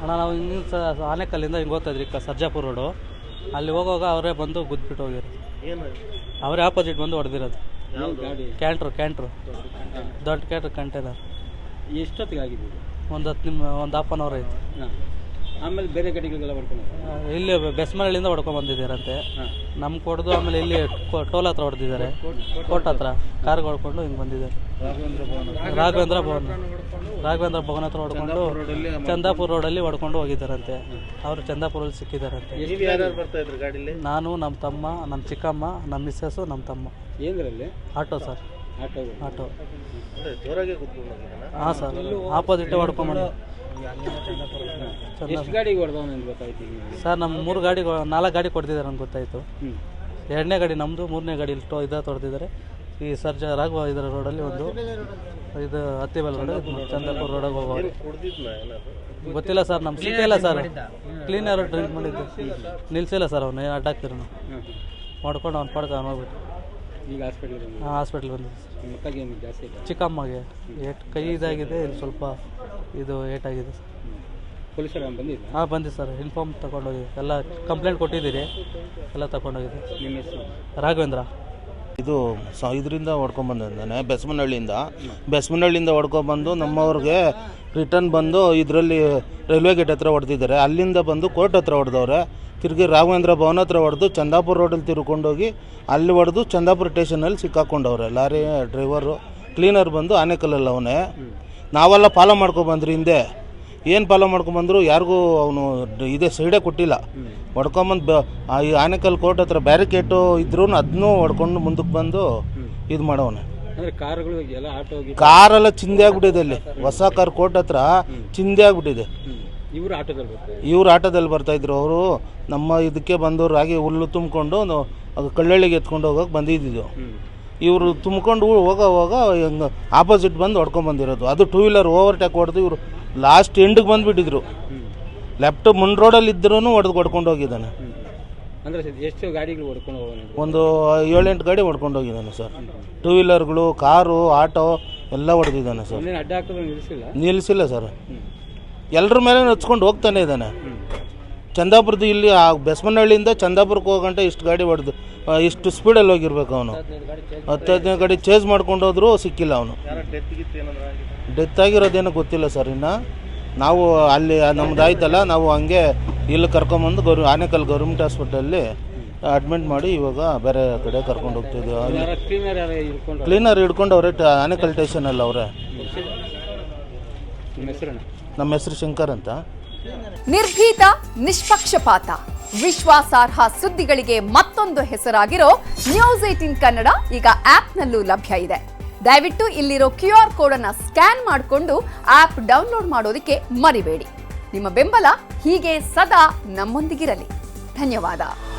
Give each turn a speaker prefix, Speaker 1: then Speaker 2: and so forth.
Speaker 1: ಅಣ್ಣ ನಾವು ಹಿಂಗೆ ಆನೆಕಲ್ಲಿಂದ ಹಿಂಗೆ ಹೋಗ್ತಾ ಇದ್ರಿ ಸರ್ಜಾಪುರ ರೋಡು. ಅಲ್ಲಿ ಹೋಗುವಾಗ ಅವರೇ ಬಂದು ಗುದ್ಬಿಟ್ಟು ಹೋಗಿರೋದು. ಅವರೇ ಆಪೋಸಿಟ್ ಬಂದು ಹೊಡೆದಿರೋದು. ಕ್ಯಾಂಟ್ರು ದೊಡ್ಡ ಕ್ಯಾಂಟ್ರ್ ಕಂಟೈನರ್.
Speaker 2: ಎಷ್ಟೊತ್ತಿಗೆ ಆಗಿದೆ?
Speaker 1: ಒಂದು ಹಾಫ್ ಆನ್ ಅವರ್ ಆಯಿತು.
Speaker 2: ಆಮೇಲೆ ಬೇರೆ ಗಾಡಿಗಳಿಗೆಲ್ಲ ಹೊಡ್ಕೊಂಡು
Speaker 1: ಇಲ್ಲಿ ಬೆಸ್ಮನಹಳ್ಳಿಯಿಂದ ಹೊಡ್ಕೊಂಡು ಬಂದಿದ್ದಾರಂತೆ. ನಮ್ಗೆ ಹೊಡೆದು ಆಮೇಲೆ ಇಲ್ಲಿ ಟೋಲ್ ಹತ್ರ ಹೊಡೆದಿದ್ದಾರೆ. ಕೋರ್ಟ್ ಹತ್ರ ಕಾರ್ಗೆ ಹೊಡ್ಕೊಂಡು ಹಿಂಗೆ ಬಂದಿದ್ದಾರೆ. ರಾಘವೇಂದ್ರ ಭವನ ಹತ್ರ ಹೊಡ್ಕೊಂಡು ಚಂದಾಪುರ ರೋಡಲ್ಲಿ ಹೊಡ್ಕೊಂಡು ಹೋಗಿದ್ದಾರಂತೆ. ಅವರು ಚಂದಾಪುರಲ್ಲಿ ಸಿಕ್ಕಿದ್ದಾರಂತೆ. ನಾನು, ನಮ್ಮ ತಮ್ಮ, ನಮ್ಮ ಚಿಕ್ಕಮ್ಮ, ನಮ್ಮ ಮಿಸ್ಸಸ್ಸು, ನಮ್ಮ ತಮ್ಮ.
Speaker 2: ಏನರಲ್ಲಿ?
Speaker 1: Auto sir. ಆಟೋ ಹಾಂ ಸರ್. ಆಪೋಸಿಟ್ ಹೊಡ್ಕೊಂಬಂದು
Speaker 2: ಎಷ್ಟು ಗಾಡಿಗೆ ಹೊಡೆದವನು ಗೊತ್ತಾಯ್ತು
Speaker 1: ಸರ್? ನಮ್ಮ 4 ಗಾಡಿ ಕೊಡ್ತಿದ್ದಾರೆ ಅಂತ ಗೊತ್ತಾಯಿತು. 2ನೇ ಗಾಡಿ ನಮ್ಮದು, 3ನೇ ಗಾಡಿ ತೊಡೆದಿದ್ದಾರೆ. ಈ ರಾಘವ ಇದರ ರೋಡಲ್ಲಿ ಒಂದು ಇದು ಹತ್ತಿಬೆಲ್ ರೋಡ್, ಚಂದಾಪುರ ರೋಡಿಗೆ ಹೋಗೋರು. ಗೊತ್ತಿಲ್ಲ ಸರ್, ನಮ್ಮ ಸಿಕ್ಕಿಲ್ಲ ಸರ್. ಕ್ಲೀನರ್ ಡ್ರಿಂಕ್ ಮಾಡಿದ್ದು ನಿಲ್ಲಿಸಿಲ್ಲ ಸರ್. ಅವನು ಅಡ್ಡಾಕ್ತಿರು ಮಾಡ್ಕೊಂಡು ಅವ್ನು ಪಡ್ಕ ಅವ್ನು ಹೋಗ್ಬಿಟ್ಟು
Speaker 2: ಈಗ
Speaker 1: ಹಾಸ್ಪಿಟ್ಲ್ ಬಂದಿದೆ ಸರ್. ಚಿಕ್ಕಮ್ಮಗೆ ಕೈ ಇದಾಗಿದೆ, ಇಲ್ಲಿ ಸ್ವಲ್ಪ ಇದು ಏಟಾಗಿದೆ ಸರ್.
Speaker 2: ಪೊಲೀಸರು ಬಂದಿಲ್ಲ?
Speaker 1: ಹಾಂ ಬಂದಿದೆ ಸರ್. ಇನ್ಫಾರ್ಮ್ ತಗೊಂಡೋಗಿ ಎಲ್ಲ ಕಂಪ್ಲೇಂಟ್ ಕೊಟ್ಟಿದ್ದೀರಿ, ಎಲ್ಲ ತಗೊಂಡೋಗಿದೆ.
Speaker 2: ನಿಮ್ಮ ಹೆಸರು?
Speaker 1: ರಾಘವೇಂದ್ರ.
Speaker 3: ಇದು ಇದರಿಂದ ಹೊಡ್ಕೊಂಬಂದಿದ್ದಾನೆ ಬೆಸ್ಮನಹಳ್ಳಿಯಿಂದ ಹೊಡ್ಕೊಂಬಂದು ನಮ್ಮವ್ರಿಗೆ ರಿಟರ್ನ್ ಬಂದು ಇದರಲ್ಲಿ ರೈಲ್ವೆ ಗೇಟ್ ಹತ್ರ ಹೊಡೆದಿದ್ದಾರೆ. ಅಲ್ಲಿಂದ ಬಂದು ಕೋರ್ಟ್ ಹತ್ರ ಹೊಡೆದವ್ರೆ. ತಿರುಗಿ ರಾಘವೇಂದ್ರ ಭವನ ಹತ್ರ ಹೊಡೆದು ಚಂದಾಪುರ ರೋಡಲ್ಲಿ ತಿರ್ಕೊಂಡೋಗಿ ಅಲ್ಲಿ ಹೊಡೆದು ಚಂದಾಪುರ ಸ್ಟೇಷನಲ್ಲಿ ಸಿಕ್ಕಾಕೊಂಡವ್ರೆ. ಲಾರಿ ಡ್ರೈವರು ಕ್ಲೀನರ್ ಬಂದು ಆನೆಕಲ್ಲಲ್ಲಿ ಅವನೇ. ನಾವೆಲ್ಲ ಫಾಲೋ ಮಾಡ್ಕೊಬಂದ್ರಿ. ಹಿಂದೆ ಏನು ಫಾಲೋ ಮಾಡ್ಕೊಂಬಂದ್ರು ಯಾರಿಗೂ ಅವನು ಇದೇ ಸೈಡೇ ಕೊಟ್ಟಿಲ್ಲ. ಹೊಡ್ಕೊಂಬಂದು ಈ ಆನೆಕಲ್ ಕೋರ್ಟ್ ಹತ್ರ ಬ್ಯಾರಿಕೇಟು ಇದ್ರೂ ಅದನ್ನೂ ಹೊಡ್ಕೊಂಡು ಮುಂದಕ್ಕೆ ಬಂದು ಇದು ಮಾಡವನೆ. ಕಾರೆಲ್ಲ ಚಿಂದೆ ಆಗ್ಬಿಟ್ಟಿದೆ. ಅಲ್ಲಿ ಹೊಸ ಕಾರ್ ಕೋರ್ಟ್ ಹತ್ರ ಚಿಂದೆ ಆಗ್ಬಿಟ್ಟಿದೆ. ಇವ್ರು ಆಟೋದಲ್ಲಿ ಬರ್ತಾಯಿದ್ರು. ಅವರು ನಮ್ಮ ಇದಕ್ಕೆ ಬಂದು ರಾಗಿ ಹುಲ್ಲು ತುಂಬಿಕೊಂಡು ಕಳ್ಳಳ್ಳಿಗೆ ಎತ್ಕೊಂಡು ಹೋಗೋಕೆ ಬಂದಿದ್ದು. ಇವರು ತುಂಬ್ಕೊಂಡು ಹೋಗೋವಾಗ ಹೆಂಗೆ ಆಪೋಸಿಟ್ ಬಂದು ಹೊಡ್ಕೊಂಬಂದಿರೋದು. ಅದು 2 ವೀಲರ್ ಓವರ್ಟೇಕ್ ಹೊಡೆದು ಇವರು ಲಾಸ್ಟ್ ಎಂಡಿಗೆ ಬಂದುಬಿಟ್ಟಿದ್ರು. ಲೆಫ್ಟ್ ಮುನ್ ರೋಡಲ್ಲಿ ಇದ್ರೂ ಹೊಡ್ಕೊಂಡು ಹೋಗಿದ್ದಾನೆ.
Speaker 2: ಎಷ್ಟು ಗಾಡಿಗಳು ಹೊಡ್ಕೊಂಡು ಹೋಗೋಣ?
Speaker 3: ಒಂದು 7-8 ಗಾಡಿ ಹೊಡ್ಕೊಂಡು ಹೋಗಿದ್ದಾನೆ ಸರ್. 2 ವೀಲರ್ಗಳು, ಕಾರು, ಆಟೋ ಎಲ್ಲ ಹೊಡೆದಿದ್ದಾನೆ ಸರ್.
Speaker 2: ಅಡ್ಡ ಹಾಕಿದ್ರೆ
Speaker 3: ನಿಲ್ಲಿಸಿಲ್ಲ ಸರ್. ಎಲ್ಲರ ಮೇಲೆ ಹಚ್ಕೊಂಡು ಹೋಗ್ತಾನೆ ಇದ್ದಾನೆ. ಚಂದಾಪುರದ ಇಲ್ಲಿ ಬೆಸ್ಮನಹಳ್ಳಿಯಿಂದ ಚಂದಾಪುರಕ್ಕೆ ಹೋಗಂಟ ಇಷ್ಟು ಗಾಡಿ ಹೊಡೆದು ಇಷ್ಟು ಸ್ಪೀಡಲ್ಲಿ ಹೋಗಿರ್ಬೇಕು. ಅವನು 10-15 ಗಾಡಿ ಚೇಂಜ್ ಮಾಡ್ಕೊಂಡು ಹೋದ್ರು ಸಿಕ್ಕಿಲ್ಲ. ಅವನು ಡೆತ್ ಆಗಿರೋದೇನೋ ಗೊತ್ತಿಲ್ಲ ಸರ್. ಇನ್ನು ನಾವು ಅಲ್ಲಿ ನಮ್ದು ಆಯ್ತಲ್ಲ, ನಾವು ಹಂಗೆ ಇಲ್ಲಿ ಕರ್ಕೊಂಬಂದು ಆನೆಕಲ್ ಗೌರ್ಮೆಂಟ್ ಹಾಸ್ಪಿಟಲಲ್ಲಿ ಅಡ್ಮಿಟ್ ಮಾಡಿ ಇವಾಗ ಬೇರೆ ಕಡೆ ಕರ್ಕೊಂಡು ಹೋಗ್ತಿದ್ದೀವಿ. ಕ್ಲೀನರ್ ಹಿಡ್ಕೊಂಡವ್ರೆ ಆನೆಕಲ್ ಸ್ಟೇಷನಲ್ಲಿ ಅವರೇ. ನಮ್ಮ ಹೆಸರು ಶಂಕರ್ ಅಂತ.
Speaker 4: ನಿರ್ಭೀತ, ನಿಷ್ಪಕ್ಷಪಾತ, ವಿಶ್ವಾಸಾರ್ಹ ಸುದ್ದಿಗಳಿಗೆ ಮತ್ತೊಂದು ಹೆಸರಾಗಿರೋ ನ್ಯೂಸ್ 18 ಕನ್ನಡ ಈಗ ಆಪ್ನಲ್ಲೂ ಲಭ್ಯ ಇದೆ. ದಯವಿಟ್ಟು ಇಲ್ಲಿರೋ QR ಕೋಡ್ ಅನ್ನು ಸ್ಕ್ಯಾನ್ ಮಾಡಿಕೊಂಡು ಆಪ್ ಡೌನ್ಲೋಡ್ ಮಾಡೋದಕ್ಕೆ ಮರಿಬೇಡಿ. ನಿಮ್ಮ ಬೆಂಬಲ ಹೀಗೆ ಸದಾ ನಮ್ಮೊಂದಿಗಿರಲಿ. ಧನ್ಯವಾದ.